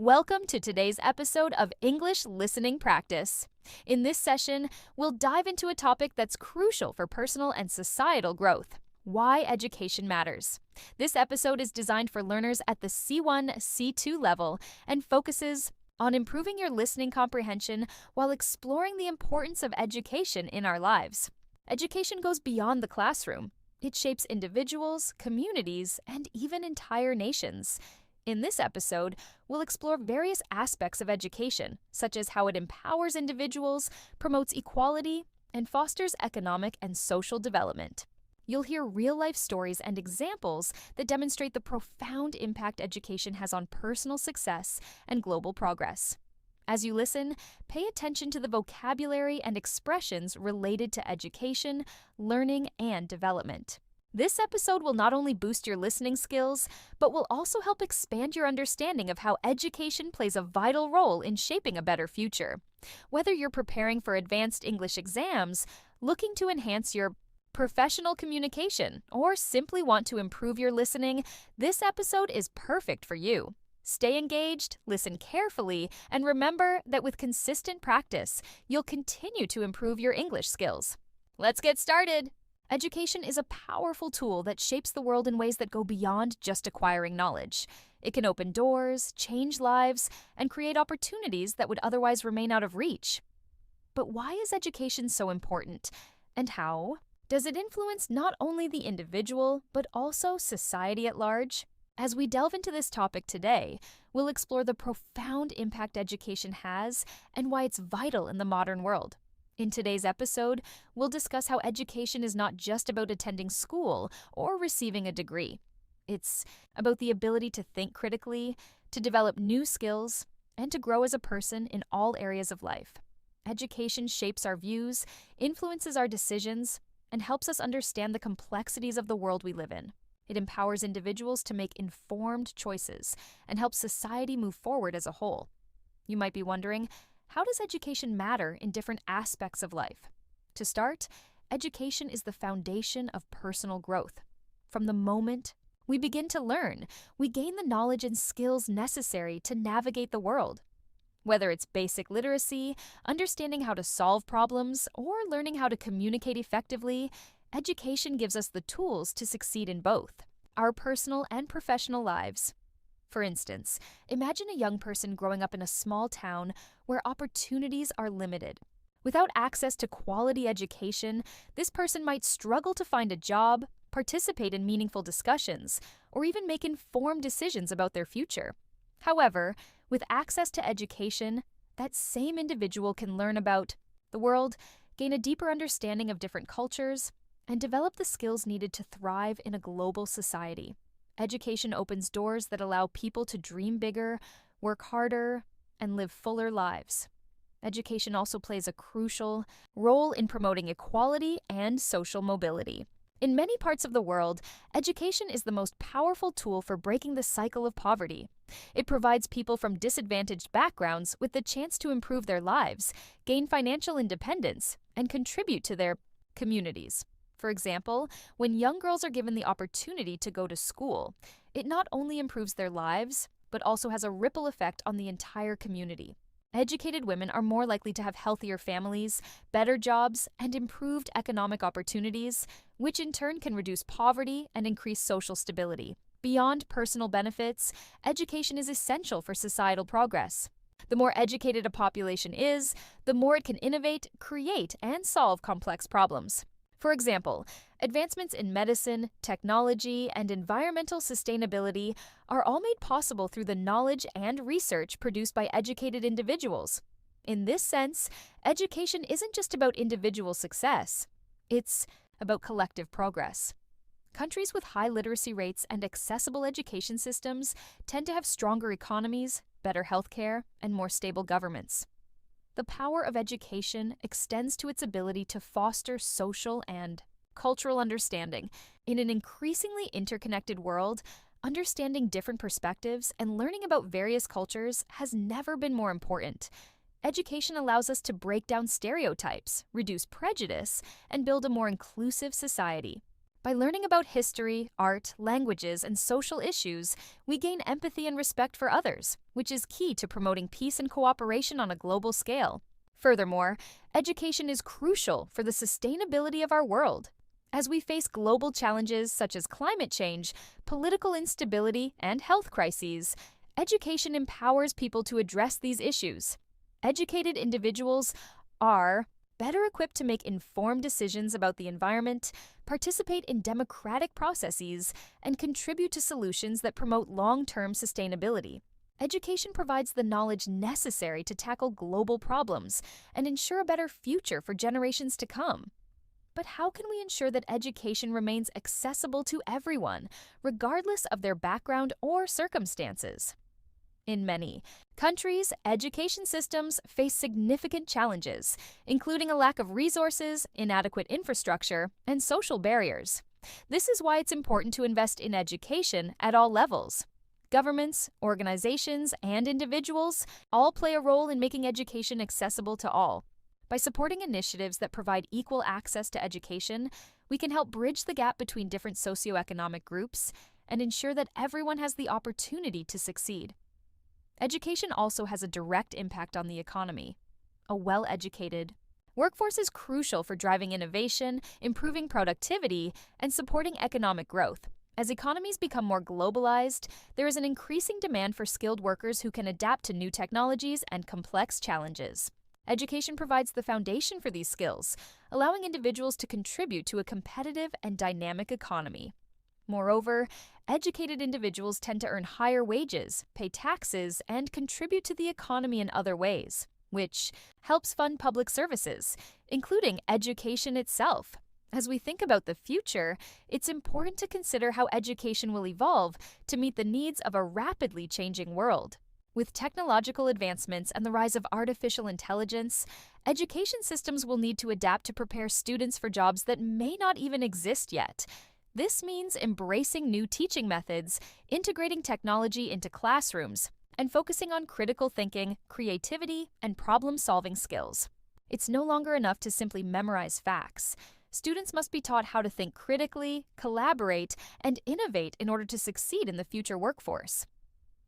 Welcome to today's episode of English Listening Practice. In this session, we'll dive into a topic that's crucial for personal and societal growth: why education matters. This episode is designed for learners at the C1, C2 level and focuses on improving your listening comprehension while exploring the importance of education in our lives. Education goes beyond the classroom. It shapes individuals, communities, and even entire nations. In this episode, we'll explore various aspects of education, such as how it empowers individuals, promotes equality, and fosters economic and social development. You'll hear real-life stories and examples that demonstrate the profound impact education has on personal success and global progress. As you listen, pay attention to the vocabulary and expressions related to education, learning, and development. This episode will not only boost your listening skills, but will also help expand your understanding of how education plays a vital role in shaping a better future. Whether you're preparing for advanced English exams, looking to enhance your professional communication, or simply want to improve your listening, this episode is perfect for you. Stay engaged, listen carefully, and remember that with consistent practice, you'll continue to improve your English skills. Let's get started! Education is a powerful tool that shapes the world in ways that go beyond just acquiring knowledge. It can open doors, change lives, and create opportunities that would otherwise remain out of reach. But why is education so important? And how does it influence not only the individual, but also society at large? As we delve into this topic today, we'll explore the profound impact education has and why it's vital in the modern world. In today's episode, we'll discuss how education is not just about attending school or receiving a degree. It's about the ability to think critically, to develop new skills, and to grow as a person in all areas of life. Education shapes our views, influences our decisions, and helps us understand the complexities of the world we live in. It empowers individuals to make informed choices and helps society move forward as a whole. You might be wondering, how does education matter in different aspects of life? To start, education is the foundation of personal growth. From the moment we begin to learn, we gain the knowledge and skills necessary to navigate the world. Whether it's basic literacy, understanding how to solve problems, or learning how to communicate effectively, education gives us the tools to succeed in both our personal and professional lives. For instance, imagine a young person growing up in a small town where opportunities are limited. Without access to quality education, this person might struggle to find a job, participate in meaningful discussions, or even make informed decisions about their future. However, with access to education, that same individual can learn about the world, gain a deeper understanding of different cultures, and develop the skills needed to thrive in a global society. Education opens doors that allow people to dream bigger, work harder, and live fuller lives. Education also plays a crucial role in promoting equality and social mobility. In many parts of the world, education is the most powerful tool for breaking the cycle of poverty. It provides people from disadvantaged backgrounds with the chance to improve their lives, gain financial independence, and contribute to their communities. For example, when young girls are given the opportunity to go to school, it not only improves their lives, but also has a ripple effect on the entire community. Educated women are more likely to have healthier families, better jobs, and improved economic opportunities, which in turn can reduce poverty and increase social stability. Beyond personal benefits, education is essential for societal progress. The more educated a population is, the more it can innovate, create, and solve complex problems. For example, advancements in medicine, technology, and environmental sustainability are all made possible through the knowledge and research produced by educated individuals. In this sense, education isn't just about individual success, it's about collective progress. Countries with high literacy rates and accessible education systems tend to have stronger economies, better healthcare, and more stable governments. The power of education extends to its ability to foster social and cultural understanding. In an increasingly interconnected world, understanding different perspectives and learning about various cultures has never been more important. Education allows us to break down stereotypes, reduce prejudice, and build a more inclusive society. By learning about history, art, languages, and social issues, we gain empathy and respect for others, which is key to promoting peace and cooperation on a global scale. Furthermore, education is crucial for the sustainability of our world. As we face global challenges such as climate change, political instability, and health crises, education empowers people to address these issues. Educated individuals are better equipped to make informed decisions about the environment, participate in democratic processes, and contribute to solutions that promote long-term sustainability. Education provides the knowledge necessary to tackle global problems and ensure a better future for generations to come. But how can we ensure that education remains accessible to everyone, regardless of their background or circumstances? In many countries, education systems face significant challenges, including a lack of resources, inadequate infrastructure, and social barriers. This is why it's important to invest in education at all levels. Governments, organizations, and individuals all play a role in making education accessible to all. By supporting initiatives that provide equal access to education, we can help bridge the gap between different socioeconomic groups and ensure that everyone has the opportunity to succeed. Education also has a direct impact on the economy. A well-educated workforce is crucial for driving innovation, improving productivity, and supporting economic growth. As economies become more globalized, there is an increasing demand for skilled workers who can adapt to new technologies and complex challenges. Education provides the foundation for these skills, allowing individuals to contribute to a competitive and dynamic economy. Moreover, educated individuals tend to earn higher wages, pay taxes, and contribute to the economy in other ways, which helps fund public services, including education itself. As we think about the future, it's important to consider how education will evolve to meet the needs of a rapidly changing world. With technological advancements and the rise of artificial intelligence, education systems will need to adapt to prepare students for jobs that may not even exist yet. This means embracing new teaching methods, integrating technology into classrooms, and focusing on critical thinking, creativity, and problem-solving skills. It's no longer enough to simply memorize facts. Students must be taught how to think critically, collaborate, and innovate in order to succeed in the future workforce.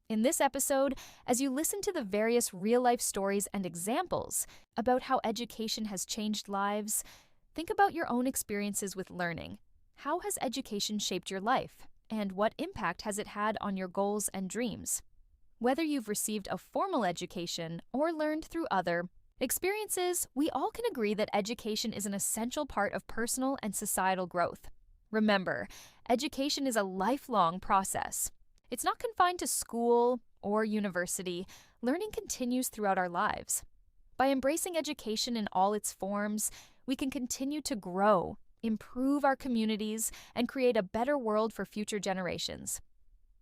In this episode, as you listen to the various real-life stories and examples about how education has changed lives, think about your own experiences with learning. How has education shaped your life, and what impact has it had on your goals and dreams? Whether you've received a formal education or learned through other experiences, we all can agree that education is an essential part of personal and societal growth. Remember, education is a lifelong process. It's not confined to school or university. Learning continues throughout our lives. By embracing education in all its forms, we can continue to grow, improve our communities, and create a better world for future generations.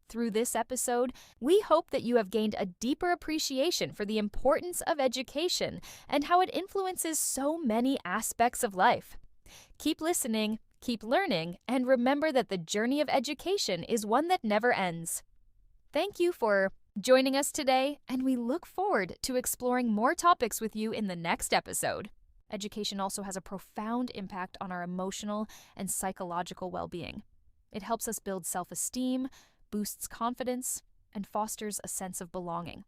Through this episode, we hope that you have gained a deeper appreciation for the importance of education and how it influences so many aspects of life. Keep listening, keep learning, and remember that the journey of education is one that never ends. Thank you for joining us today, and we look forward to exploring more topics with you in the next episode. Education also has a profound impact on our emotional and psychological well-being. It helps us build self-esteem, boosts confidence, and fosters a sense of belonging.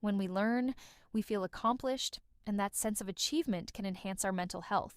When we learn, we feel accomplished, and that sense of achievement can enhance our mental health.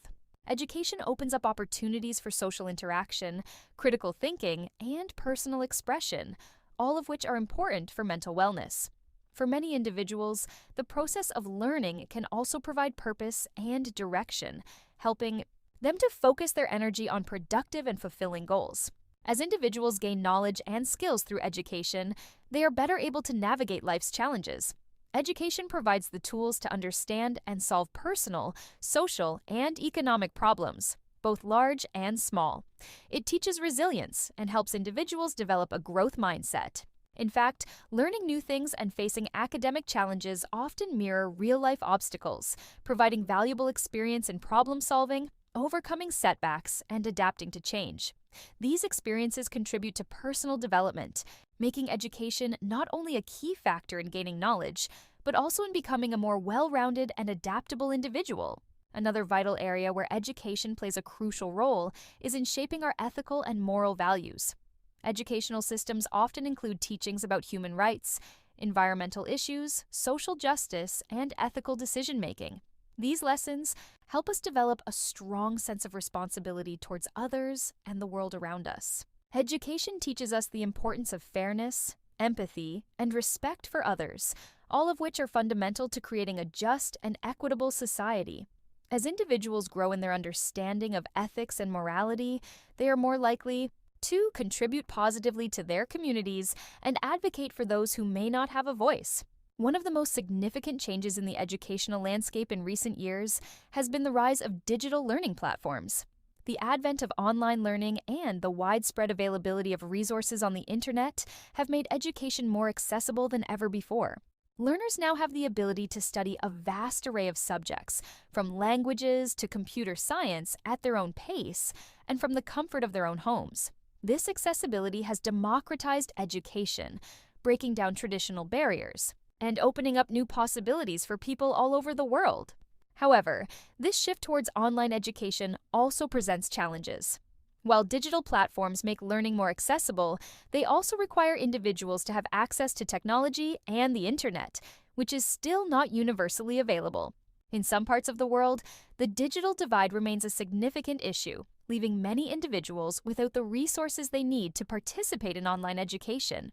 Education opens up opportunities for social interaction, critical thinking, and personal expression, all of which are important for mental wellness. For many individuals, the process of learning can also provide purpose and direction, helping them to focus their energy on productive and fulfilling goals. As individuals gain knowledge and skills through education, they are better able to navigate life's challenges. Education provides the tools to understand and solve personal, social, and economic problems, both large and small. It teaches resilience and helps individuals develop a growth mindset. In fact, learning new things and facing academic challenges often mirror real-life obstacles, providing valuable experience in problem-solving, overcoming setbacks, and adapting to change. These experiences contribute to personal development, making education not only a key factor in gaining knowledge, but also in becoming a more well-rounded and adaptable individual. Another vital area where education plays a crucial role is in shaping our ethical and moral values. Educational systems often include teachings about human rights, environmental issues, social justice, and ethical decision-making. These lessons help us develop a strong sense of responsibility towards others and the world around us. Education teaches us the importance of fairness, empathy, and respect for others, all of which are fundamental to creating a just and equitable society. As individuals grow in their understanding of ethics and morality, they are more likely to contribute positively to their communities and advocate for those who may not have a voice. One of the most significant changes in the educational landscape in recent years has been the rise of digital learning platforms. The advent of online learning and the widespread availability of resources on the internet have made education more accessible than ever before. Learners now have the ability to study a vast array of subjects, from languages to computer science, at their own pace and from the comfort of their own homes. This accessibility has democratized education, breaking down traditional barriers and opening up new possibilities for people all over the world. However, this shift towards online education also presents challenges. While digital platforms make learning more accessible, they also require individuals to have access to technology and the internet, which is still not universally available. In some parts of the world, the digital divide remains a significant issue, leaving many individuals without the resources they need to participate in online education.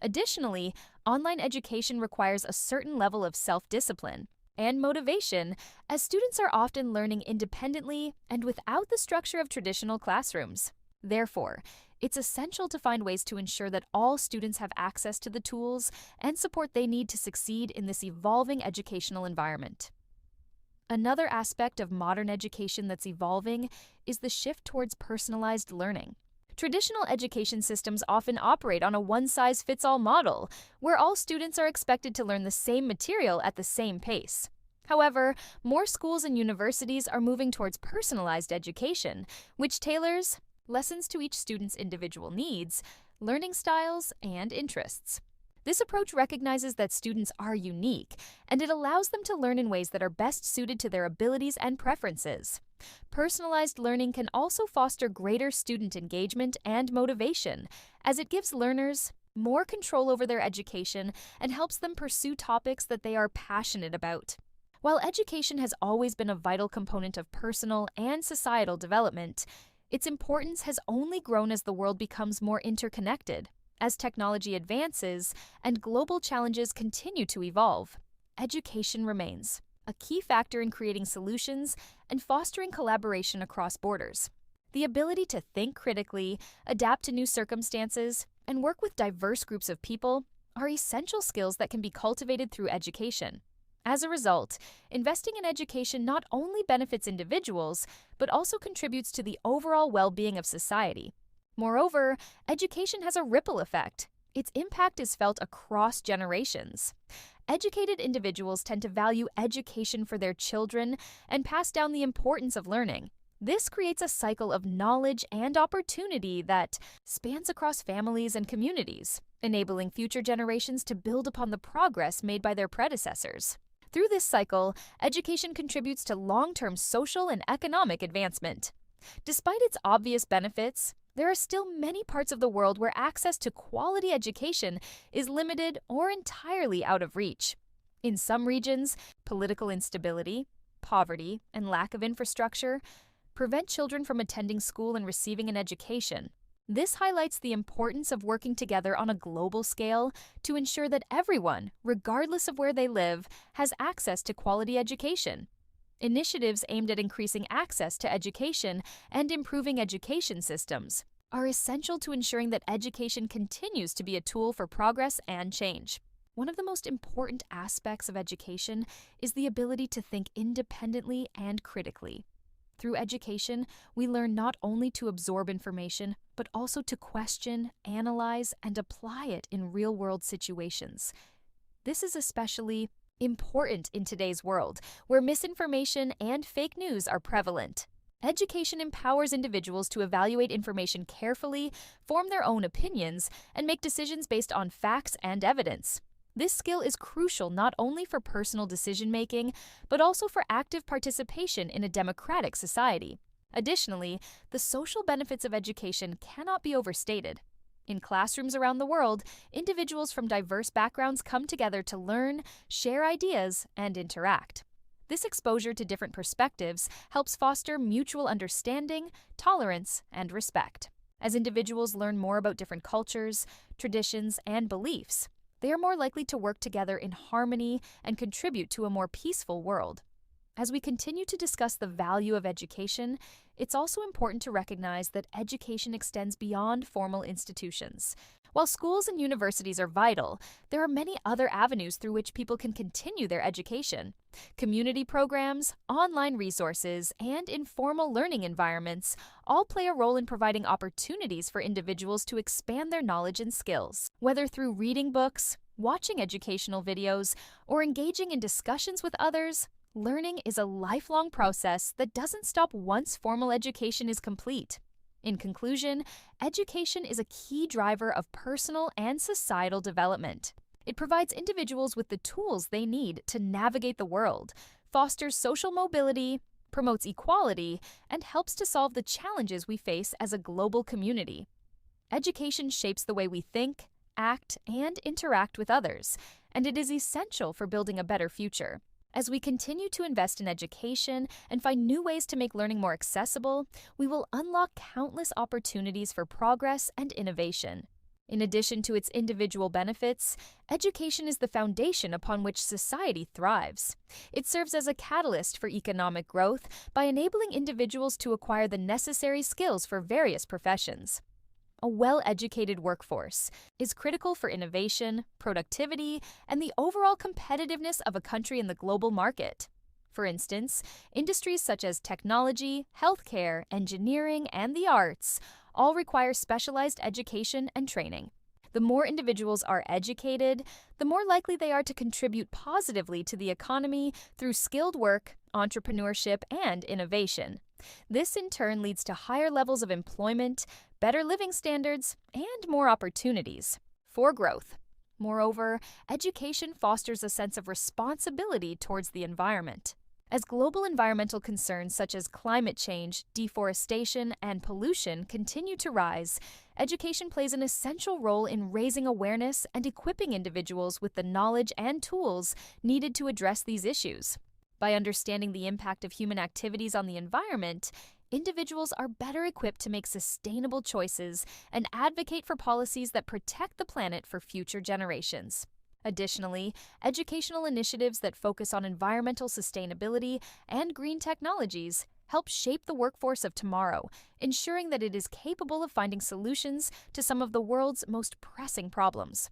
Additionally, online education requires a certain level of self-discipline and motivation, as students are often learning independently and without the structure of traditional classrooms. Therefore, it's essential to find ways to ensure that all students have access to the tools and support they need to succeed in this evolving educational environment. Another aspect of modern education that's evolving is the shift towards personalized learning. Traditional education systems often operate on a one-size-fits-all model, where all students are expected to learn the same material at the same pace. However, more schools and universities are moving towards personalized education, which tailors lessons to each student's individual needs, learning styles, and interests. This approach recognizes that students are unique, and it allows them to learn in ways that are best suited to their abilities and preferences. Personalized learning can also foster greater student engagement and motivation, as it gives learners more control over their education and helps them pursue topics that they are passionate about. While education has always been a vital component of personal and societal development, its importance has only grown as the world becomes more interconnected. As technology advances and global challenges continue to evolve, education remains a key factor in creating solutions and fostering collaboration across borders. The ability to think critically, adapt to new circumstances, and work with diverse groups of people are essential skills that can be cultivated through education. As a result, investing in education not only benefits individuals, but also contributes to the overall well-being of society. Moreover, education has a ripple effect. Its impact is felt across generations. Educated individuals tend to value education for their children and pass down the importance of learning. This creates a cycle of knowledge and opportunity that spans across families and communities, enabling future generations to build upon the progress made by their predecessors. Through this cycle, education contributes to long-term social and economic advancement. Despite its obvious benefits, there are still many parts of the world where access to quality education is limited or entirely out of reach. In some regions, political instability, poverty, and lack of infrastructure prevent children from attending school and receiving an education. This highlights the importance of working together on a global scale to ensure that everyone, regardless of where they live, has access to quality education. Initiatives aimed at increasing access to education and improving education systems are essential to ensuring that education continues to be a tool for progress and change. One of the most important aspects of education is the ability to think independently and critically. Through education, we learn not only to absorb information, but also to question, analyze, and apply it in real-world situations. This is especially important in today's world, where misinformation and fake news are prevalent. Education empowers individuals to evaluate information carefully, form their own opinions, and make decisions based on facts and evidence. This skill is crucial not only for personal decision-making, but also for active participation in a democratic society. Additionally, the social benefits of education cannot be overstated. In classrooms around the world, individuals from diverse backgrounds come together to learn, share ideas, and interact. This exposure to different perspectives helps foster mutual understanding, tolerance, and respect. As individuals learn more about different cultures, traditions, and beliefs, they are more likely to work together in harmony and contribute to a more peaceful world. As we continue to discuss the value of education, it's also important to recognize that education extends beyond formal institutions. While schools and universities are vital, there are many other avenues through which people can continue their education. Community programs, online resources, and informal learning environments all play a role in providing opportunities for individuals to expand their knowledge and skills. Whether through reading books, watching educational videos, or engaging in discussions with others, learning is a lifelong process that doesn't stop once formal education is complete. In conclusion, education is a key driver of personal and societal development. It provides individuals with the tools they need to navigate the world, fosters social mobility, promotes equality, and helps to solve the challenges we face as a global community. Education shapes the way we think, act, and interact with others, and it is essential for building a better future. As we continue to invest in education and find new ways to make learning more accessible, we will unlock countless opportunities for progress and innovation. In addition to its individual benefits, education is the foundation upon which society thrives. It serves as a catalyst for economic growth by enabling individuals to acquire the necessary skills for various professions. A well-educated workforce is critical for innovation, productivity, and the overall competitiveness of a country in the global market. For instance, industries such as technology, healthcare, engineering, and the arts all require specialized education and training. The more individuals are educated, the more likely they are to contribute positively to the economy through skilled work, entrepreneurship, and innovation. This in turn leads to higher levels of employment, better living standards, and more opportunities for growth. Moreover, education fosters a sense of responsibility towards the environment. As global environmental concerns such as climate change, deforestation, and pollution continue to rise, education plays an essential role in raising awareness and equipping individuals with the knowledge and tools needed to address these issues. By understanding the impact of human activities on the environment, individuals are better equipped to make sustainable choices and advocate for policies that protect the planet for future generations. Additionally, educational initiatives that focus on environmental sustainability and green technologies help shape the workforce of tomorrow, ensuring that it is capable of finding solutions to some of the world's most pressing problems.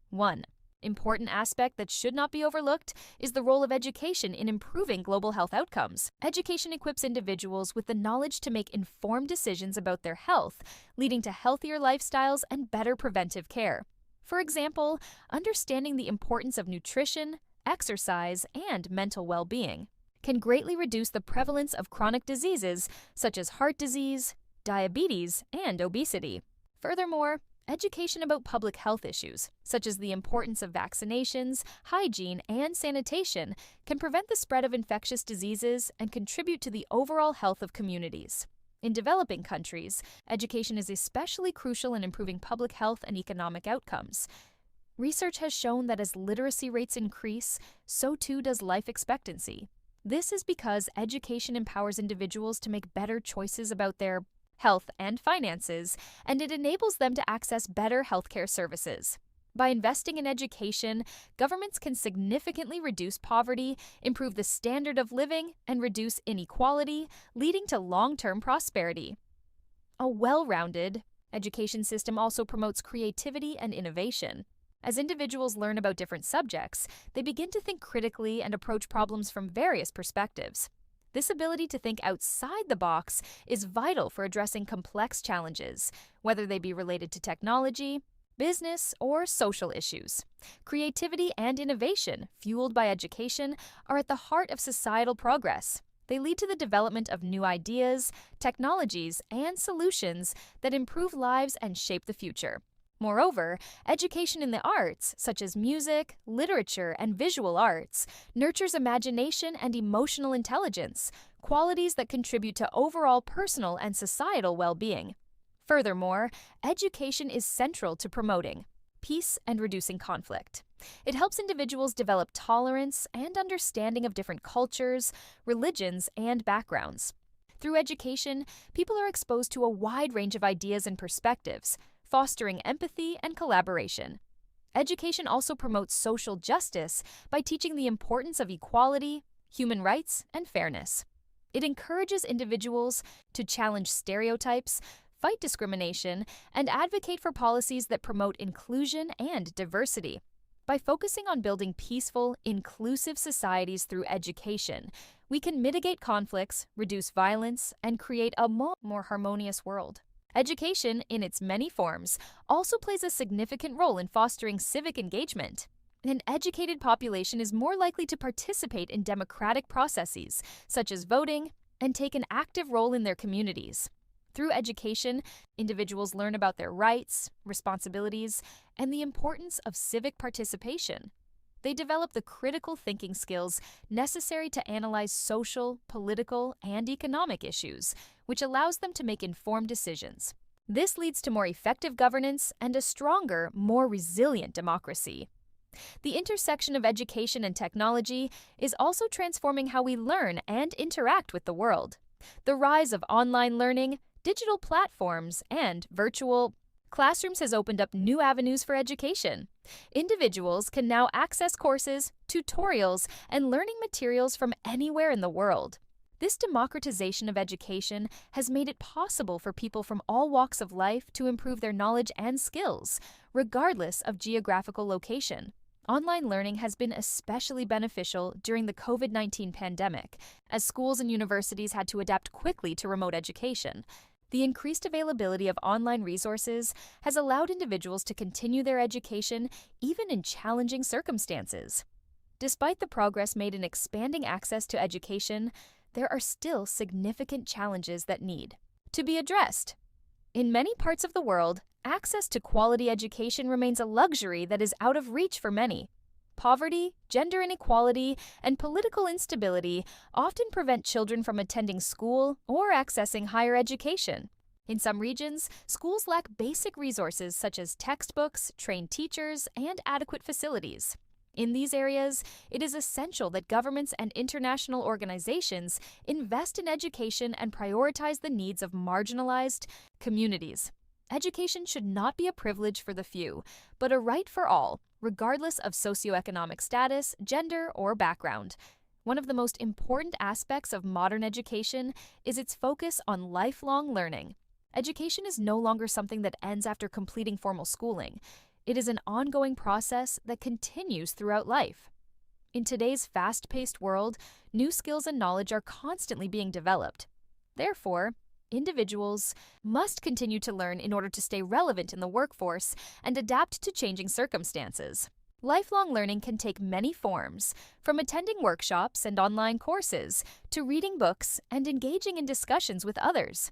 1. Important aspect that should not be overlooked is the role of education in improving global health outcomes. Education equips individuals with the knowledge to make informed decisions about their health, leading to healthier lifestyles and better preventive care. For example, understanding the importance of nutrition, exercise, and mental well-being can greatly reduce the prevalence of chronic diseases such as heart disease, diabetes, and obesity. Furthermore, education about public health issues, such as the importance of vaccinations, hygiene, and sanitation, can prevent the spread of infectious diseases and contribute to the overall health of communities. In developing countries, education is especially crucial in improving public health and economic outcomes. Research has shown that as literacy rates increase, so too does life expectancy. This is because education empowers individuals to make better choices about their health and finances, and it enables them to access better healthcare services. By investing in education, governments can significantly reduce poverty, improve the standard of living, and reduce inequality, leading to long-term prosperity. A well-rounded education system also promotes creativity and innovation. As individuals learn about different subjects, they begin to think critically and approach problems from various perspectives. This ability to think outside the box is vital for addressing complex challenges, whether they be related to technology, business, or social issues. Creativity and innovation, fueled by education, are at the heart of societal progress. They lead to the development of new ideas, technologies, and solutions that improve lives and shape the future. Moreover, education in the arts, such as music, literature, and visual arts, nurtures imagination and emotional intelligence, qualities that contribute to overall personal and societal well-being. Furthermore, education is central to promoting peace and reducing conflict. It helps individuals develop tolerance and understanding of different cultures, religions, and backgrounds. Through education, people are exposed to a wide range of ideas and perspectives, fostering empathy and collaboration. Education also promotes social justice by teaching the importance of equality, human rights, and fairness. It encourages individuals to challenge stereotypes, fight discrimination, and advocate for policies that promote inclusion and diversity. By focusing on building peaceful, inclusive societies through education, we can mitigate conflicts, reduce violence, and create a more harmonious world. Education, in its many forms, also plays a significant role in fostering civic engagement. An educated population is more likely to participate in democratic processes, such as voting, and take an active role in their communities. Through education, individuals learn about their rights, responsibilities, and the importance of civic participation. They develop the critical thinking skills necessary to analyze social, political, and economic issues, which allows them to make informed decisions. This leads to more effective governance and a stronger, more resilient democracy. The intersection of education and technology is also transforming how we learn and interact with the world. The rise of online learning, digital platforms, and virtual classrooms has opened up new avenues for education. Individuals can now access courses, tutorials, and learning materials from anywhere in the world. This democratization of education has made it possible for people from all walks of life to improve their knowledge and skills, regardless of geographical location. Online learning has been especially beneficial during the COVID-19 pandemic, as schools and universities had to adapt quickly to remote education. The increased availability of online resources has allowed individuals to continue their education even in challenging circumstances. Despite the progress made in expanding access to education, there are still significant challenges that need to be addressed. In many parts of the world, access to quality education remains a luxury that is out of reach for many. Poverty, gender inequality, and political instability often prevent children from attending school or accessing higher education. In some regions, schools lack basic resources such as textbooks, trained teachers, and adequate facilities. In these areas, it is essential that governments and international organizations invest in education and prioritize the needs of marginalized communities. Education should not be a privilege for the few, but a right for all, regardless of socioeconomic status, gender, or background. One of the most important aspects of modern education is its focus on lifelong learning. Education is no longer something that ends after completing formal schooling. It is an ongoing process that continues throughout life. In today's fast-paced world, new skills and knowledge are constantly being developed. Therefore, individuals must continue to learn in order to stay relevant in the workforce and adapt to changing circumstances. Lifelong learning can take many forms, from attending workshops and online courses to reading books and engaging in discussions with others.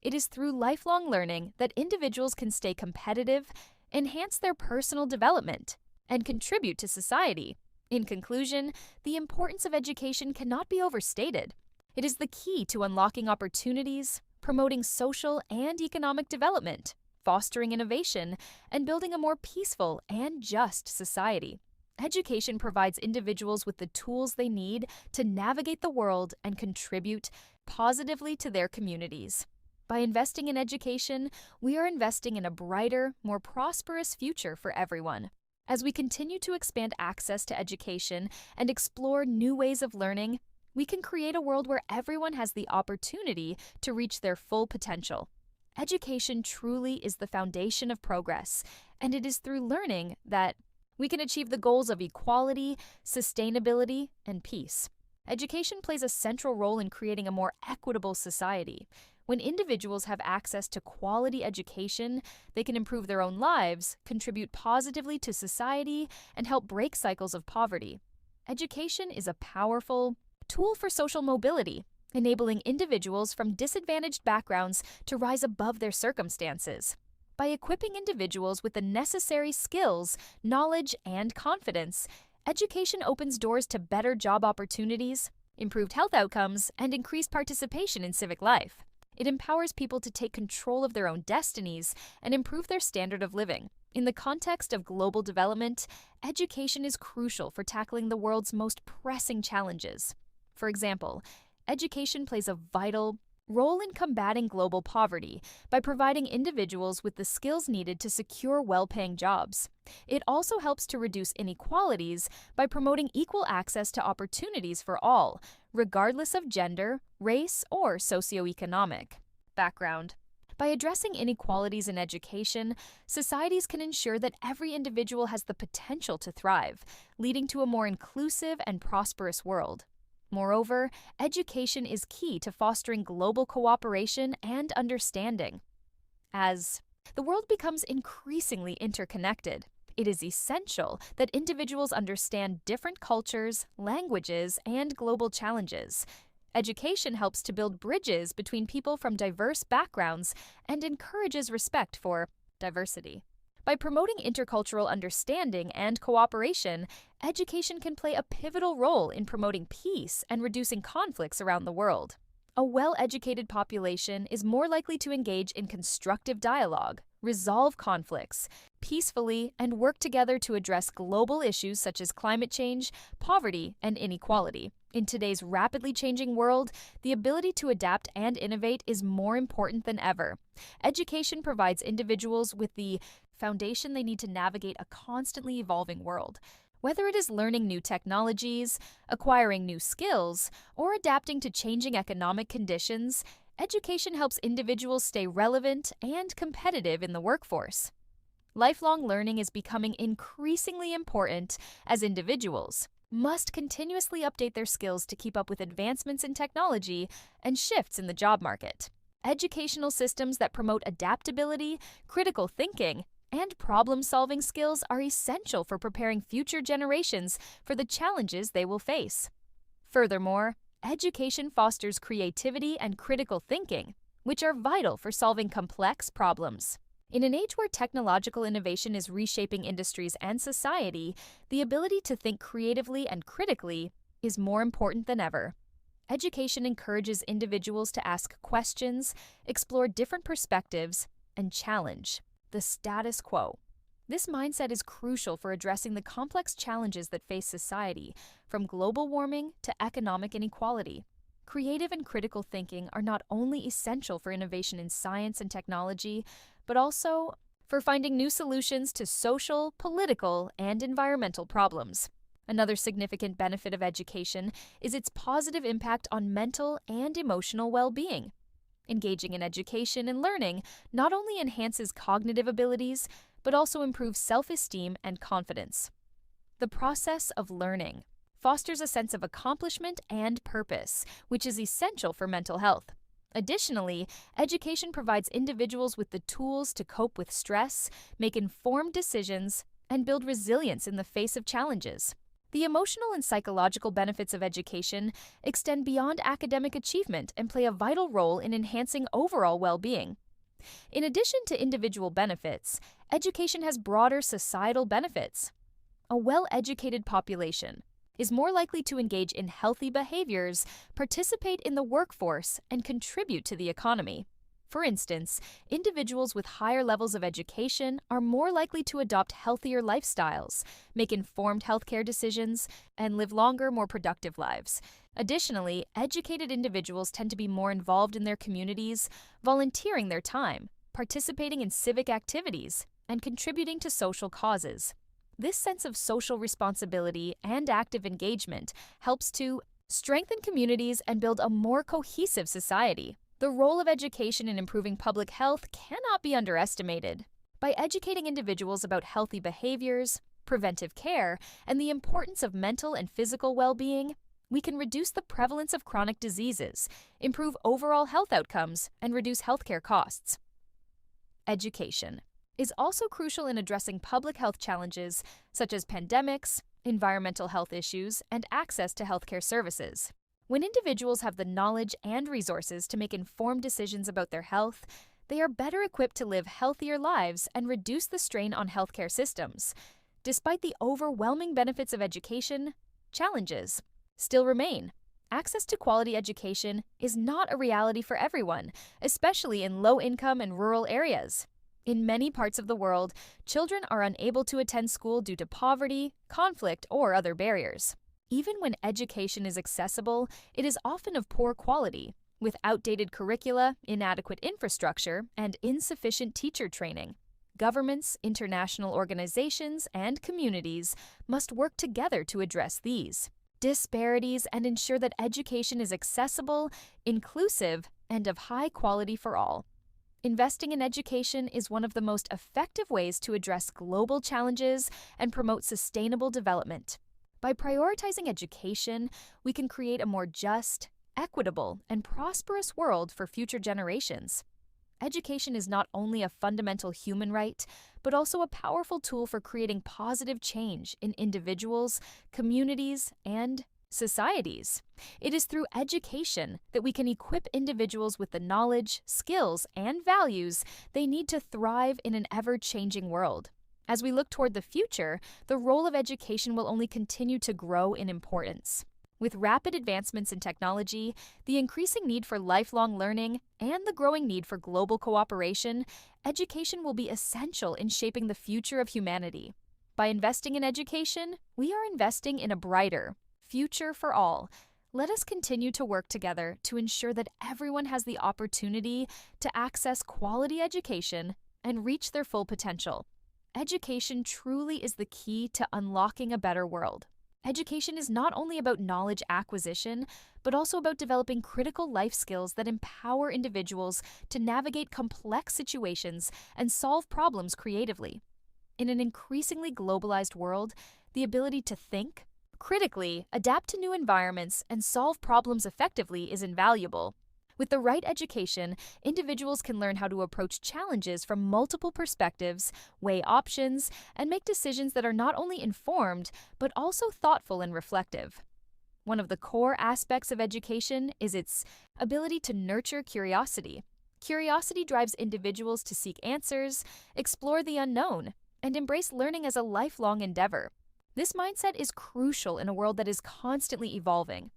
It is through lifelong learning that individuals can stay competitive, enhance their personal development, and contribute to society. In conclusion, the importance of education cannot be overstated. It is the key to unlocking opportunities, promoting social and economic development, fostering innovation, and building a more peaceful and just society. Education provides individuals with the tools they need to navigate the world and contribute positively to their communities. By investing in education, we are investing in a brighter, more prosperous future for everyone. As we continue to expand access to education and explore new ways of learning, we can create a world where everyone has the opportunity to reach their full potential. Education truly is the foundation of progress, and it is through learning that we can achieve the goals of equality, sustainability, and peace. Education plays a central role in creating a more equitable society. When individuals have access to quality education, they can improve their own lives, contribute positively to society, and help break cycles of poverty. Education is a powerful tool for social mobility, enabling individuals from disadvantaged backgrounds to rise above their circumstances. By equipping individuals with the necessary skills, knowledge, and confidence, education opens doors to better job opportunities, improved health outcomes, and increased participation in civic life. It empowers people to take control of their own destinies and improve their standard of living. In the context of global development, education is crucial for tackling the world's most pressing challenges. For example, education plays a vital role in combating global poverty by providing individuals with the skills needed to secure well-paying jobs. It also helps to reduce inequalities by promoting equal access to opportunities for all, regardless of gender, race, or socioeconomic background. By addressing inequalities in education, societies can ensure that every individual has the potential to thrive, leading to a more inclusive and prosperous world. Moreover, education is key to fostering global cooperation and understanding. As the world becomes increasingly interconnected, it is essential that individuals understand different cultures, languages, and global challenges. Education helps to build bridges between people from diverse backgrounds and encourages respect for diversity. By promoting intercultural understanding and cooperation, education can play a pivotal role in promoting peace and reducing conflicts around the world. A well-educated population is more likely to engage in constructive dialogue, resolve conflicts peacefully, and work together to address global issues such as climate change, poverty, and inequality. In today's rapidly changing world, the ability to adapt and innovate is more important than ever. Education provides individuals with the foundation they need to navigate a constantly evolving world. Whether it is learning new technologies, acquiring new skills, or adapting to changing economic conditions, education helps individuals stay relevant and competitive in the workforce. Lifelong learning is becoming increasingly important as individuals must continuously update their skills to keep up with advancements in technology and shifts in the job market. Educational systems that promote adaptability, critical thinking, and problem-solving skills are essential for preparing future generations for the challenges they will face. Furthermore, education fosters creativity and critical thinking, which are vital for solving complex problems. In an age where technological innovation is reshaping industries and society, the ability to think creatively and critically is more important than ever. Education encourages individuals to ask questions, explore different perspectives, and challenge the status quo. This mindset is crucial for addressing the complex challenges that face society, from global warming to economic inequality. Creative and critical thinking are not only essential for innovation in science and technology, but also for finding new solutions to social, political, and environmental problems. Another significant benefit of education is its positive impact on mental and emotional well-being. Engaging in education and learning not only enhances cognitive abilities, but also improves self-esteem and confidence. The process of learning fosters a sense of accomplishment and purpose, which is essential for mental health. Additionally, education provides individuals with the tools to cope with stress, make informed decisions, and build resilience in the face of challenges. The emotional and psychological benefits of education extend beyond academic achievement and play a vital role in enhancing overall well-being. In addition to individual benefits, education has broader societal benefits. A well-educated population is more likely to engage in healthy behaviors, participate in the workforce, and contribute to the economy. For instance, individuals with higher levels of education are more likely to adopt healthier lifestyles, make informed healthcare decisions, and live longer, more productive lives. Additionally, educated individuals tend to be more involved in their communities, volunteering their time, participating in civic activities, and contributing to social causes. This sense of social responsibility and active engagement helps to strengthen communities and build a more cohesive society. The role of education in improving public health cannot be underestimated. By educating individuals about healthy behaviors, preventive care, and the importance of mental and physical well-being, we can reduce the prevalence of chronic diseases, improve overall health outcomes, and reduce healthcare costs. Education is also crucial in addressing public health challenges such as pandemics, environmental health issues, and access to healthcare services. When individuals have the knowledge and resources to make informed decisions about their health, they are better equipped to live healthier lives and reduce the strain on healthcare systems. Despite the overwhelming benefits of education, challenges still remain. Access to quality education is not a reality for everyone, especially in low-income and rural areas. In many parts of the world, children are unable to attend school due to poverty, conflict, or other barriers. Even when education is accessible, it is often of poor quality, with outdated curricula, inadequate infrastructure, and insufficient teacher training. Governments, international organizations, and communities must work together to address these disparities and ensure that education is accessible, inclusive, and of high quality for all. Investing in education is one of the most effective ways to address global challenges and promote sustainable development. By prioritizing education, we can create a more just, equitable, and prosperous world for future generations. Education is not only a fundamental human right, but also a powerful tool for creating positive change in individuals, communities, and societies. It is through education that we can equip individuals with the knowledge, skills, and values they need to thrive in an ever-changing world. As we look toward the future, the role of education will only continue to grow in importance. With rapid advancements in technology, the increasing need for lifelong learning, and the growing need for global cooperation, education will be essential in shaping the future of humanity. By investing in education, we are investing in a brighter future for all. Let us continue to work together to ensure that everyone has the opportunity to access quality education and reach their full potential. Education truly is the key to unlocking a better world. Education is not only about knowledge acquisition, but also about developing critical life skills that empower individuals to navigate complex situations and solve problems creatively. In an increasingly globalized world, the ability to think critically, adapt to new environments, and solve problems effectively is invaluable. With the right education, individuals can learn how to approach challenges from multiple perspectives, weigh options, and make decisions that are not only informed, but also thoughtful and reflective. One of the core aspects of education is its ability to nurture curiosity. Curiosity drives individuals to seek answers, explore the unknown, and embrace learning as a lifelong endeavor. This mindset is crucial in a world that is constantly evolving.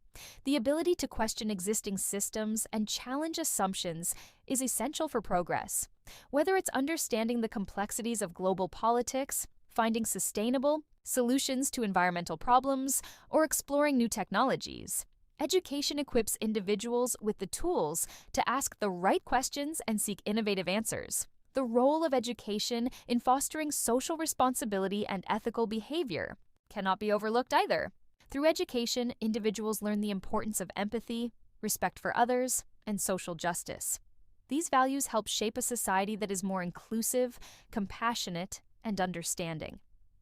The ability to question existing systems and challenge assumptions is essential for progress. Whether it's understanding the complexities of global politics, finding sustainable solutions to environmental problems, or exploring new technologies, education equips individuals with the tools to ask the right questions and seek innovative answers. The role of education in fostering social responsibility and ethical behavior cannot be overlooked either. Through education, individuals learn the importance of empathy, respect for others, and social justice. These values help shape a society that is more inclusive, compassionate, and understanding.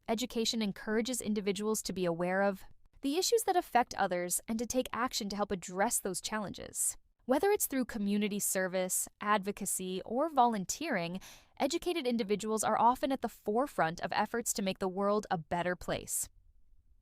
Education encourages individuals to be aware of the issues that affect others and to take action to help address those challenges. Whether it's through community service, advocacy, or volunteering, educated individuals are often at the forefront of efforts to make the world a better place.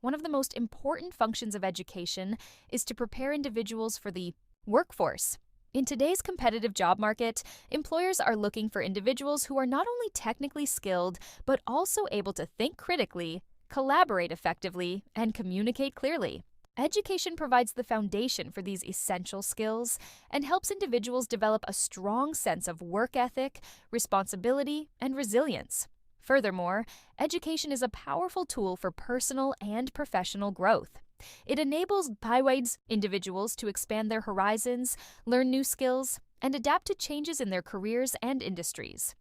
One of the most important functions of education is to prepare individuals for the workforce. In today's competitive job market, employers are looking for individuals who are not only technically skilled, but also able to think critically, collaborate effectively, and communicate clearly. Education provides the foundation for these essential skills and helps individuals develop a strong sense of work ethic, responsibility, and resilience. Furthermore, education is a powerful tool for personal and professional growth. It enables individuals to expand their horizons, learn new skills, and adapt to changes in their careers and industries.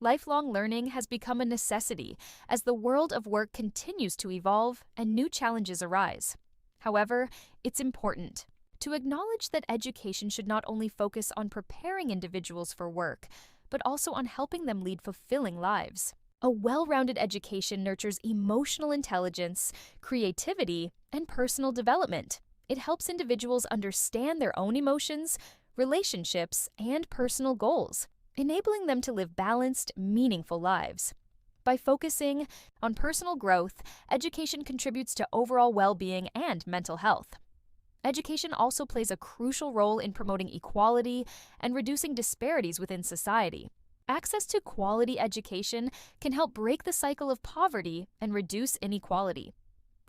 Lifelong learning has become a necessity as the world of work continues to evolve and new challenges arise. However, it's important to acknowledge that education should not only focus on preparing individuals for work, but also on helping them lead fulfilling lives. A well-rounded education nurtures emotional intelligence, creativity, and personal development. It helps individuals understand their own emotions, relationships, and personal goals, enabling them to live balanced, meaningful lives. By focusing on personal growth, education contributes to overall well-being and mental health. Education also plays a crucial role in promoting equality and reducing disparities within society. Access to quality education can help break the cycle of poverty and reduce inequality.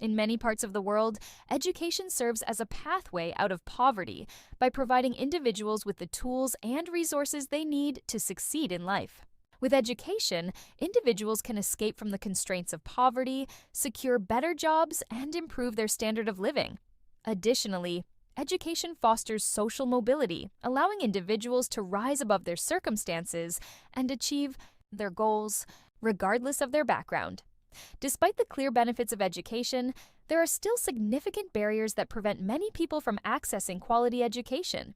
In many parts of the world, education serves as a pathway out of poverty by providing individuals with the tools and resources they need to succeed in life. With education, individuals can escape from the constraints of poverty, secure better jobs, and improve their standard of living. Additionally, education fosters social mobility, allowing individuals to rise above their circumstances and achieve their goals, regardless of their background. Despite the clear benefits of education, there are still significant barriers that prevent many people from accessing quality education.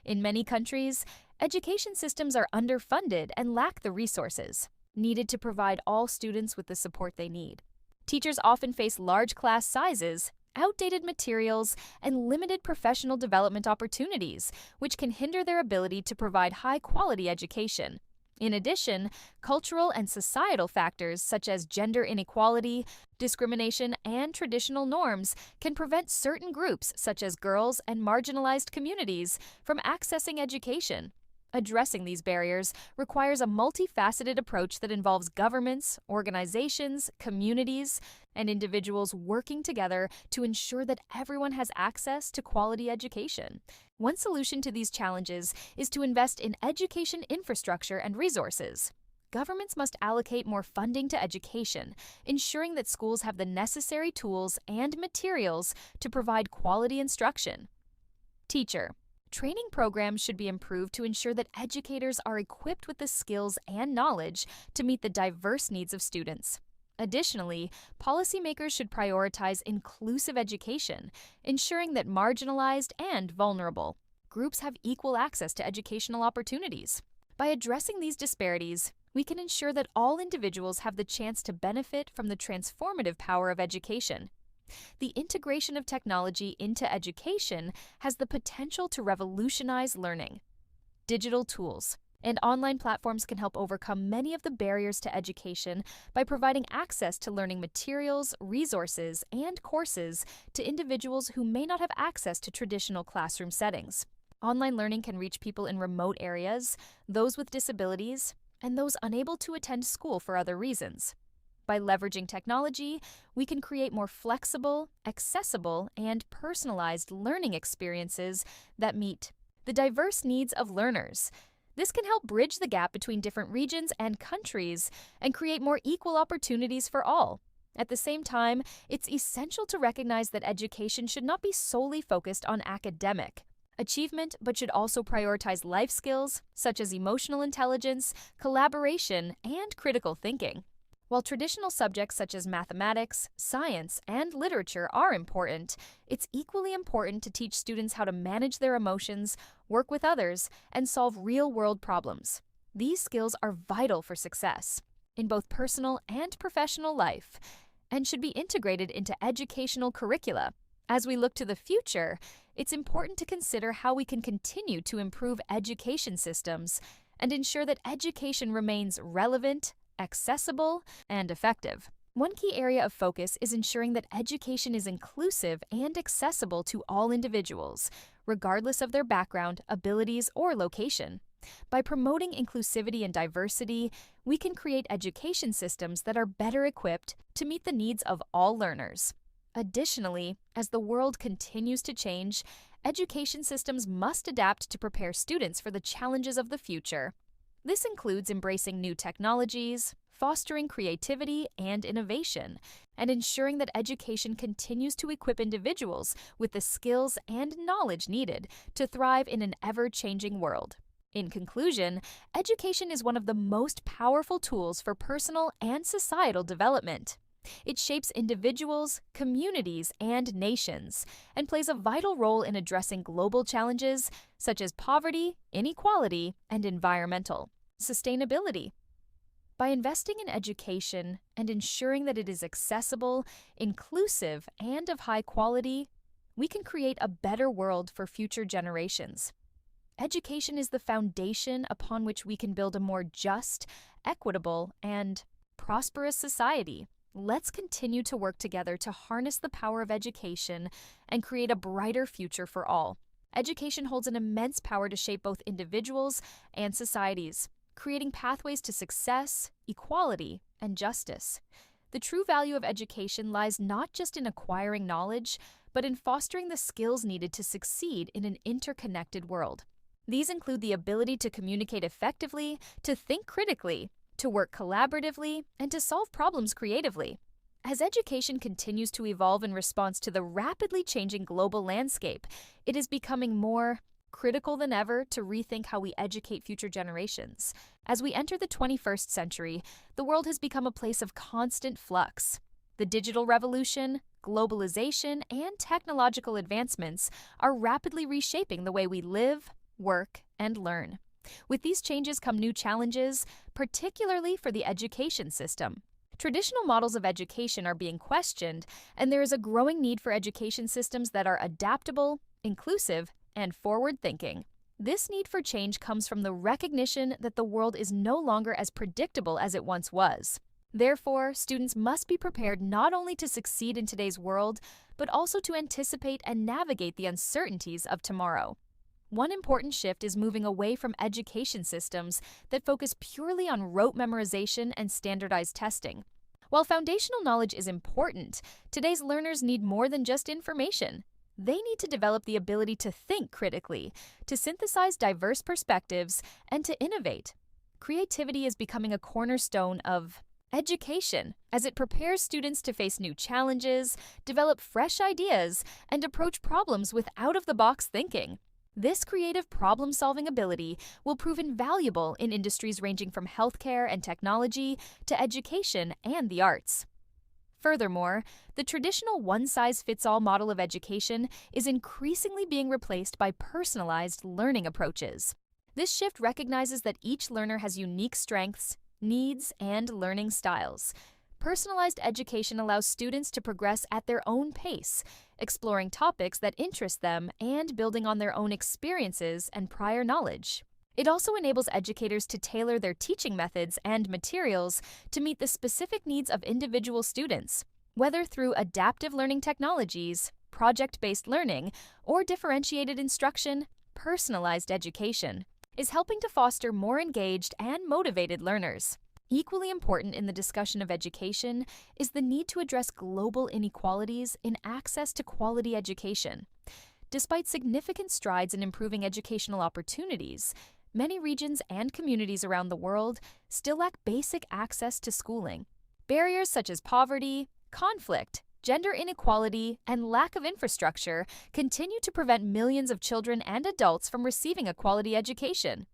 In many countries, education systems are underfunded and lack the resources needed to provide all students with the support they need. Teachers often face large class sizes, outdated materials, and limited professional development opportunities, which can hinder their ability to provide high-quality education. In addition, cultural and societal factors such as gender inequality, discrimination, and traditional norms can prevent certain groups, such as girls and marginalized communities, from accessing education. Addressing these barriers requires a multifaceted approach that involves governments, organizations, communities, and individuals working together to ensure that everyone has access to quality education. One solution to these challenges is to invest in education infrastructure and resources. Governments must allocate more funding to education, ensuring that schools have the necessary tools and materials to provide quality instruction. Teacher. Training programs should be improved to ensure that educators are equipped with the skills and knowledge to meet the diverse needs of students. Additionally, policymakers should prioritize inclusive education, ensuring that marginalized and vulnerable groups have equal access to educational opportunities. By addressing these disparities, we can ensure that all individuals have the chance to benefit from the transformative power of education. The integration of technology into education has the potential to revolutionize learning. Digital tools and online platforms can help overcome many of the barriers to education by providing access to learning materials, resources, and courses to individuals who may not have access to traditional classroom settings. Online learning can reach people in remote areas, those with disabilities, and those unable to attend school for other reasons. By leveraging technology, we can create more flexible, accessible, and personalized learning experiences that meet the diverse needs of learners. This can help bridge the gap between different regions and countries and create more equal opportunities for all. At the same time, it's essential to recognize that education should not be solely focused on academic achievement, but should also prioritize life skills such as emotional intelligence, collaboration, and critical thinking. While traditional subjects such as mathematics, science, and literature are important, it's equally important to teach students how to manage their emotions, work with others, and solve real-world problems. These skills are vital for success in both personal and professional life and should be integrated into educational curricula. As we look to the future, it's important to consider how we can continue to improve education systems and ensure that education remains relevant, accessible, and effective. One key area of focus is ensuring that education is inclusive and accessible to all individuals, regardless of their background, abilities, or location. By promoting inclusivity and diversity, we can create education systems that are better equipped to meet the needs of all learners. Additionally, as the world continues to change, education systems must adapt to prepare students for the challenges of the future. This includes embracing new technologies, fostering creativity and innovation, and ensuring that education continues to equip individuals with the skills and knowledge needed to thrive in an ever-changing world. In conclusion, education is one of the most powerful tools for personal and societal development. It shapes individuals, communities, and nations, and plays a vital role in addressing global challenges such as poverty, inequality, and environmental sustainability. By investing in education and ensuring that it is accessible, inclusive, and of high quality, we can create a better world for future generations. Education is the foundation upon which we can build a more just, equitable, and prosperous society. Let's continue to work together to harness the power of education and create a brighter future for all. Education holds an immense power to shape both individuals and societies, creating pathways to success, equality, and justice. The true value of education lies not just in acquiring knowledge, but in fostering the skills needed to succeed in an interconnected world. These include the ability to communicate effectively, to think critically, to work collaboratively, and to solve problems creatively. As education continues to evolve in response to the rapidly changing global landscape, it is becoming more critical than ever to rethink how we educate future generations. As we enter the 21st century, the world has become a place of constant flux. The digital revolution, globalization, and technological advancements are rapidly reshaping the way we live, work, and learn. With these changes come new challenges, particularly for the education system. Traditional models of education are being questioned, and there is a growing need for education systems that are adaptable, inclusive, and forward-thinking. This need for change comes from the recognition that the world is no longer as predictable as it once was. Therefore, students must be prepared not only to succeed in today's world, but also to anticipate and navigate the uncertainties of tomorrow. One important shift is moving away from education systems that focus purely on rote memorization and standardized testing. While foundational knowledge is important, today's learners need more than just information. They need to develop the ability to think critically, to synthesize diverse perspectives, and to innovate. Creativity is becoming a cornerstone of education as it prepares students to face new challenges, develop fresh ideas, and approach problems with out-of-the-box thinking. This creative problem-solving ability will prove invaluable in industries ranging from healthcare and technology to education and the arts. Furthermore, the traditional one-size-fits-all model of education is increasingly being replaced by personalized learning approaches. This shift recognizes that each learner has unique strengths, needs, and learning styles. Personalized education allows students to progress at their own pace, exploring topics that interest them and building on their own experiences and prior knowledge. It also enables educators to tailor their teaching methods and materials to meet the specific needs of individual students, whether through adaptive learning technologies, project-based learning, or differentiated instruction. Personalized education is helping to foster more engaged and motivated learners. Equally important in the discussion of education is the need to address global inequalities in access to quality education. Despite significant strides in improving educational opportunities, many regions and communities around the world still lack basic access to schooling. Barriers such as poverty, conflict, gender inequality, and lack of infrastructure continue to prevent millions of children and adults from receiving a quality education.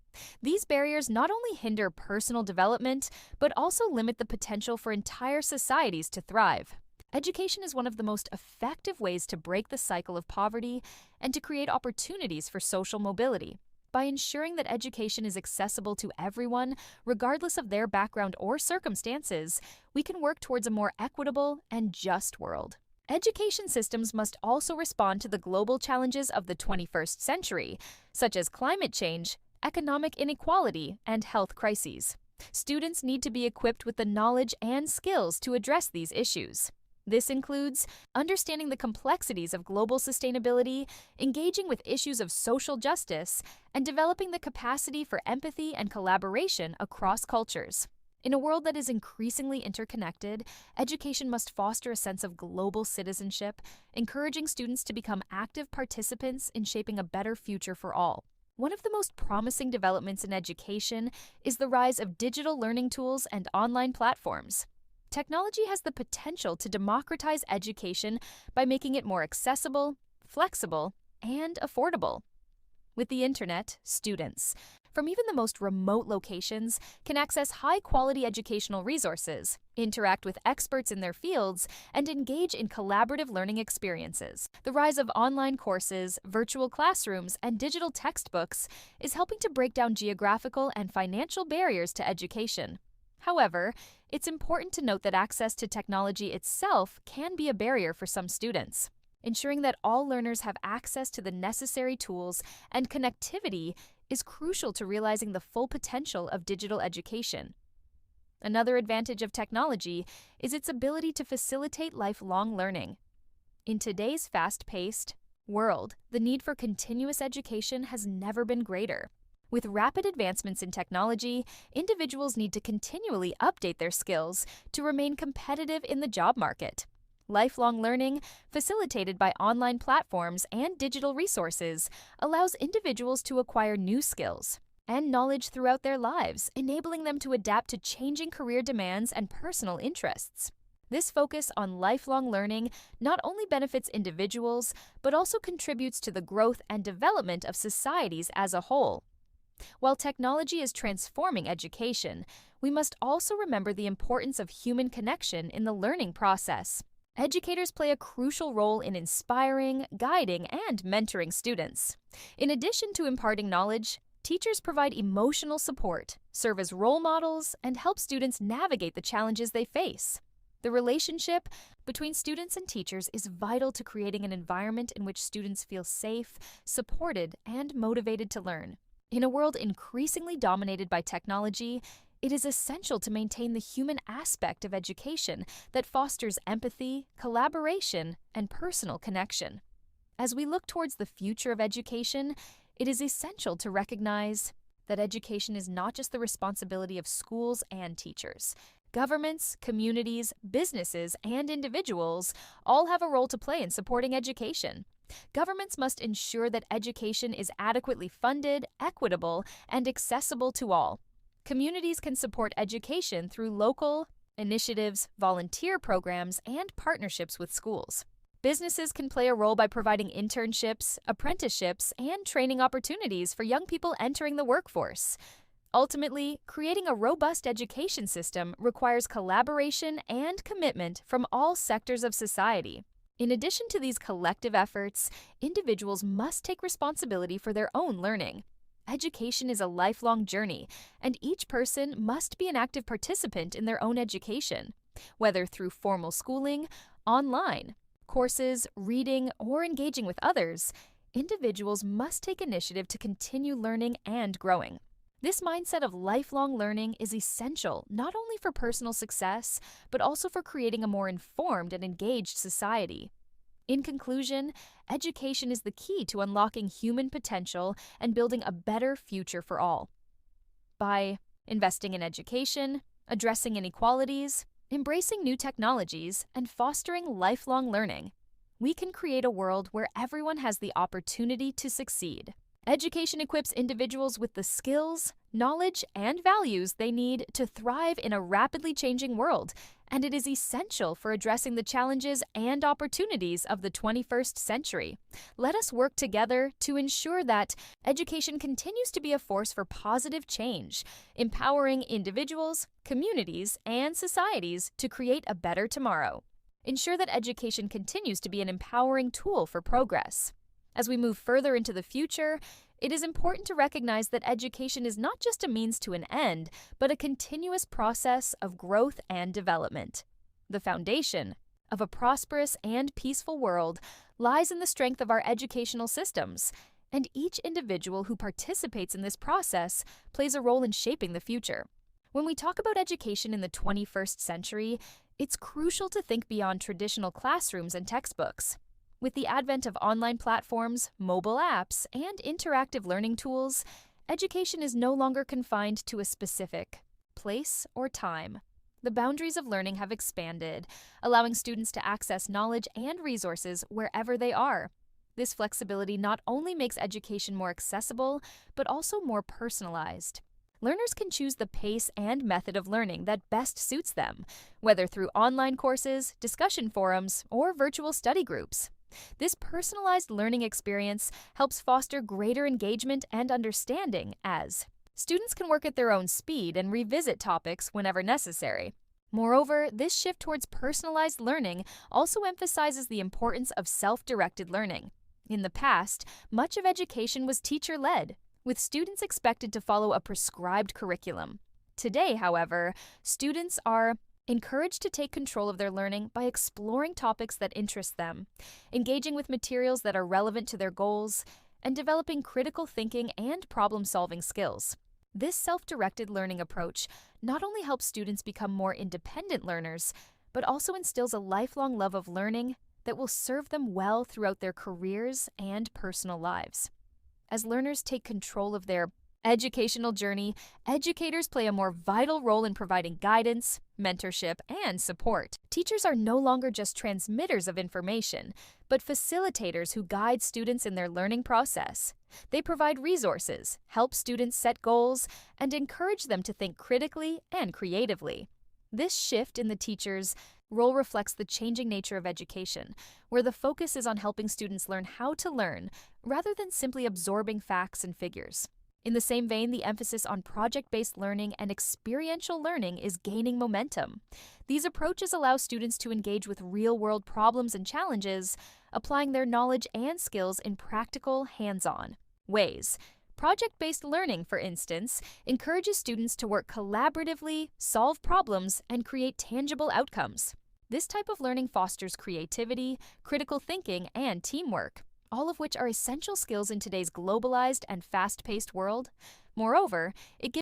These barriers not only hinder personal development, but also limit the potential for entire societies to thrive. Education is one of the most effective ways to break the cycle of poverty and to create opportunities for social mobility. By ensuring that education is accessible to everyone, regardless of their background or circumstances, we can work towards a more equitable and just world. Education systems must also respond to the global challenges of the 21st century, such as climate change, economic inequality, and health crises. Students need to be equipped with the knowledge and skills to address these issues. This includes understanding the complexities of global sustainability, engaging with issues of social justice, and developing the capacity for empathy and collaboration across cultures. In a world that is increasingly interconnected, education must foster a sense of global citizenship, encouraging students to become active participants in shaping a better future for all. One of the most promising developments in education is the rise of digital learning tools and online platforms. Technology has the potential to democratize education by making it more accessible, flexible, and affordable. With the internet, students, from even the most remote locations, can access high-quality educational resources, interact with experts in their fields, and engage in collaborative learning experiences. The rise of online courses, virtual classrooms, and digital textbooks is helping to break down geographical and financial barriers to education. However, it's important to note that access to technology itself can be a barrier for some students. Ensuring that all learners have access to the necessary tools and connectivity is crucial to realizing the full potential of digital education. Another advantage of technology is its ability to facilitate lifelong learning. In today's fast-paced world, the need for continuous education has never been greater. With rapid advancements in technology, individuals need to continually update their skills to remain competitive in the job market. Lifelong learning, facilitated by online platforms and digital resources, allows individuals to acquire new skills and knowledge throughout their lives, enabling them to adapt to changing career demands and personal interests. This focus on lifelong learning not only benefits individuals, but also contributes to the growth and development of societies as a whole. While technology is transforming education, we must also remember the importance of human connection in the learning process. Educators play a crucial role in inspiring, guiding, and mentoring students. In addition to imparting knowledge, teachers provide emotional support, serve as role models, and help students navigate the challenges they face. The relationship between students and teachers is vital to creating an environment in which students feel safe, supported, and motivated to learn. In a world increasingly dominated by technology, it is essential to maintain the human aspect of education that fosters empathy, collaboration, and personal connection. As we look towards the future of education, it is essential to recognize that education is not just the responsibility of schools and teachers. Governments, communities, businesses, and individuals all have a role to play in supporting education. Governments must ensure that education is adequately funded, equitable, and accessible to all. Communities can support education through local initiatives, volunteer programs, and partnerships with schools. Businesses can play a role by providing internships, apprenticeships, and training opportunities for young people entering the workforce. Ultimately, creating a robust education system requires collaboration and commitment from all sectors of society. In addition to these collective efforts, individuals must take responsibility for their own learning. Education is a lifelong journey, and each person must be an active participant in their own education, whether through formal schooling, online courses, reading, or engaging with others. Individuals must take initiative to continue learning and growing. This mindset of lifelong learning is essential not only for personal success, but also for creating a more informed and engaged society. In conclusion, education is the key to unlocking human potential and building a better future for all. By investing in education, addressing inequalities, embracing new technologies, and fostering lifelong learning, we can create a world where everyone has the opportunity to succeed. Education equips individuals with the skills, knowledge, and values they need to thrive in a rapidly changing world, and it is essential for addressing the challenges and opportunities of the 21st century. Let us work together to ensure that education continues to be a force for positive change, empowering individuals, communities, and societies to create a better tomorrow. Ensure that education continues to be an empowering tool for progress. As we move further into the future, it is important to recognize that education is not just a means to an end, but a continuous process of growth and development. The foundation of a prosperous and peaceful world lies in the strength of our educational systems, and each individual who participates in this process plays a role in shaping the future. When we talk about education in the 21st century, it's crucial to think beyond traditional classrooms and textbooks. With the advent of online platforms, mobile apps, and interactive learning tools, education is no longer confined to a specific place or time. The boundaries of learning have expanded, allowing students to access knowledge and resources wherever they are. This flexibility not only makes education more accessible, but also more personalized. Learners can choose the pace and method of learning that best suits them, whether through online courses, discussion forums, or virtual study groups. This personalized learning experience helps foster greater engagement and understanding as students can work at their own speed and revisit topics whenever necessary. Moreover, this shift towards personalized learning also emphasizes the importance of self-directed learning. In the past, much of education was teacher-led, with students expected to follow a prescribed curriculum. Today, however, students are encouraged to take control of their learning by exploring topics that interest them, engaging with materials that are relevant to their goals, and developing critical thinking and problem-solving skills. This self-directed learning approach not only helps students become more independent learners, but also instills a lifelong love of learning that will serve them well throughout their careers and personal lives. As learners take control of their educational journey, educators play a more vital role in providing guidance, mentorship, and support. Teachers are no longer just transmitters of information, but facilitators who guide students in their learning process. They provide resources, help students set goals, and encourage them to think critically and creatively. This shift in the teacher's role reflects the changing nature of education, where the focus is on helping students learn how to learn rather than simply absorbing facts and figures. In the same vein, the emphasis on project-based learning and experiential learning is gaining momentum. These approaches allow students to engage with real-world problems and challenges, applying their knowledge and skills in practical, hands-on ways. Project-based learning, for instance, encourages students to work collaboratively, solve problems, and create tangible outcomes. This type of learning fosters creativity, critical thinking, and teamwork, all of which are essential skills in today's globalized and fast-paced world. Moreover, it gives